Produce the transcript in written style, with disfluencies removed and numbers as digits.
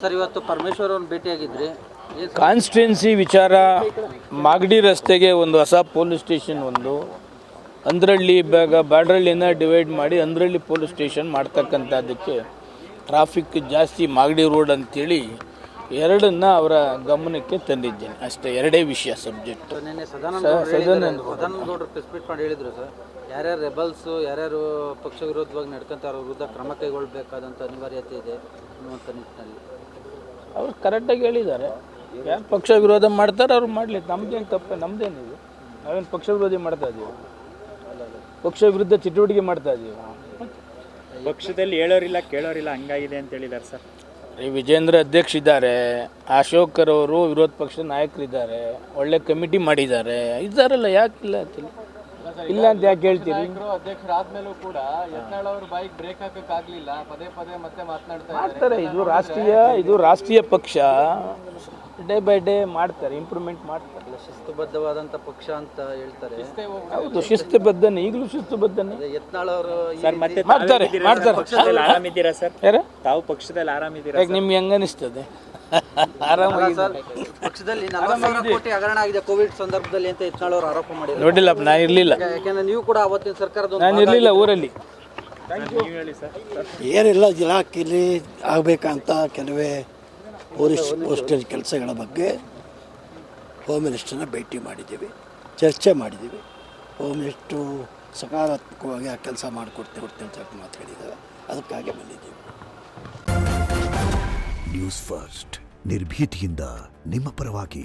Sir, ಇವತ್ತು ಪರಮೇಶ್ವರ್ ಅವ್ರನ್ನ ಭೇಟಿಯಾಗಿದ್ರಿ. Constituency ವಿಚಾರ, ಮಾಗಡಿ ರಸ್ತೆಗೆ ಒಂದು ಹೊಸ ಪೊಲೀಸ್ ಸ್ಟೇಷನ್, ಒಂದು ಅಂದ್ರಳ್ಳಿ ಬಾಡ್ರಳ್ಳಿನ ಡಿವೈಡ್ ಮಾಡಿ ಅಂದ್ರಳ್ಳಿ ಪೊಲೀಸ್ ಸ್ಟೇಷನ್ ಮಾಡ್ತಕ್ಕಂಥದ್ದಕ್ಕೆ ಟ್ರಾಫಿಕ್ ಜಾಸ್ತಿ ಮಾಗಡಿ ರೋಡ್ ಅಂತೇಳಿ ಎರಡನ್ನ ಅವರ ಗಮನಕ್ಕೆ ತಂದಿದ್ದೇನೆ. ಅಷ್ಟೇ, ಎರಡೇ ವಿಷಯ ಸಬ್ಜೆಕ್ಟ್. ನಿನ್ನೆ ಸದಾನಂದ ಗೌಡರು ಪ್ರೆಸ್ ಮೀಟ್ ಮಾಡಿ ಹೇಳಿದ್ರು ಸರ್, ಯಾರ್ಯಾರು ರೆಬಲ್ಸು, ಯಾರ್ಯಾರು ಪಕ್ಷ ವಿರೋಧವಾಗಿ ನಡ್ಕೊಂತಾರೆ ಅವ್ರ ವಿರುದ್ಧ ಕ್ರಮ ಕೈಗೊಳ್ಳಬೇಕಾದಂಥ ಅನಿವಾರ್ಯತೆ ಇದೆ ಅನ್ನುವಂಥ ನಿಟ್ಟಿನಲ್ಲಿ ಅವ್ರು ಕರೆಕ್ಟಾಗಿ ಹೇಳಿದ್ದಾರೆ. ಯಾರು ಪಕ್ಷ ವಿರೋಧ ಮಾಡ್ತಾರೆ ಅವ್ರು ಮಾಡಲಿ, ನಮ್ದೇನು ತಪ್ಪು, ನಮ್ದೇನಿದೆ. ನಾವೇನು ಪಕ್ಷ ವಿರೋಧಿ ಮಾಡ್ತಾ ಇದ್ದೀವಿ? ಪಕ್ಷ ವಿರುದ್ಧ ಚಟುವಟಿಕೆ ಮಾಡ್ತಾ ಇದ್ದೀವಿ. ಪಕ್ಷದಲ್ಲಿ ಹೇಳೋರಿಲ್ಲ ಕೇಳೋರಿಲ್ಲ ಹಂಗಾಗಿದೆ ಅಂತ ಹೇಳಿದ್ದಾರೆ ಸರ್. ವಿಜೇಂದ್ರ ಅಧ್ಯಕ್ಷ ಇದ್ದಾರೆ, ಅಶೋಕರ್ ಅವರು ವಿರೋಧ ಪಕ್ಷದ ನಾಯಕರಿದ್ದಾರೆ, ಒಳ್ಳೆ ಕಮಿಟಿ ಮಾಡಿದ್ದಾರೆ, ಇದ್ದಾರಲ್ಲ, ಯಾಕಿಲ್ಲ ಅಂತಿಲ್ಲ, ಇಲ್ಲ ಅಂತ ಯಾಕೆ ಹೇಳ್ತೀರಿ? ಅಧ್ಯಕ್ಷರಾದ್ಮೇಲೂ ಕೂಡ ಯತ್ನಾಳ್ ಅವರು ಬೈಕ್ ಬ್ರೇಕ್ ಹಾಕಕ್ಕಾಗ್ಲಿಲ್ಲ, ಪದೇ ಪದೇ ಮತ್ತೆ ಮಾಡ್ತಾರೆ. ಇದು ರಾಷ್ಟ್ರೀಯ ಪಕ್ಷ, ಡೇ ಬೈ ಡೇ ಮಾಡ್ತಾರೆ, ಇಂಪ್ರೂವ್ಮೆಂಟ್ ಮಾಡ್ತಾರೆ. ಶಿಸ್ತುಬದ್ಧವಾದಂಥ ಪಕ್ಷ ಅಂತ ಹೇಳ್ತಾರೆ. ಹೌದು, ಶಿಸ್ತುಬದ್ಧನೆ, ಈಗಲೂ ಶಿಸ್ತುಬದ್ಧನೆ. ಯತ್ನಾಳ್ ಅವರು ಮಾಡ್ತಾರೆ. ಪಕ್ಷದಲ್ಲಿ ಆರಾಮಿದ್ದೀರಾ ಸರ್? ಯಾರ ತಾವು ಪಕ್ಷದಲ್ಲಿ ಆರಾಮಿದ್ದೀರಾ? ಯಾಕೆ ನಿಮ್ಗೆ ಹೆಂಗನಿಸ್ತದೆ? ಆರಾಮಾಗಿ ಪಕ್ಷದಲ್ಲಿ 40,000 ಕೋಟಿ ಹಗರಣ ಆಗಿದೆ ಕೋವಿಡ್ ಸಂದರ್ಭದಲ್ಲಿ ಅಂತ ಯತ್ನಾಳ್ ಅವರು ಆರೋಪ ಮಾಡಿದ್ರು. ನೋಡಿಲ್ಲಪ್ಪ, ನಾನು ಇರಲಿಲ್ಲ. ಯಾಕೆಂದ್ರೆ ನೀವು ಕೂಡ ಅವತ್ತಿನ ಸರ್ಕಾರದ ನಾನು ಇರಲಿಲ್ಲ ಊರಲ್ಲಿ. ಹೇಳಿ ಸರ್. ಏನೆಲ್ಲ ಇಲಾಖೆಯಲ್ಲಿ ಆಗಬೇಕಂತ ಕೆಲವೇ ಪೋಸ್ಟಲ್ ಕೆಲಸಗಳ ಬಗ್ಗೆ ಹೋಮ್ ಮಿನಿಸ್ಟರ್ನ ಭೇಟಿ ಮಾಡಿದ್ದೀವಿ, ಚರ್ಚೆ ಮಾಡಿದ್ದೀವಿ. ಹೋಮ್ ಮಿನಿಸ್ಟ್ರು ಸಕಾರಾತ್ಮಕವಾಗಿ ಆ ಕೆಲಸ ಮಾಡಿಕೊಡ್ತೇವೆ ಅಂತ ಮಾತು ಹೇಳಿದ್ದಾರೆ. ಅದಕ್ಕಾಗಿ ಬಂದಿದ್ದೀವಿ. ನ್ಯೂಸ್ ಫಸ್ಟ್, ನಿರ್ಭೀತಿಯಿಂದ ನಿಮ್ಮ ಪರವಾಗಿ.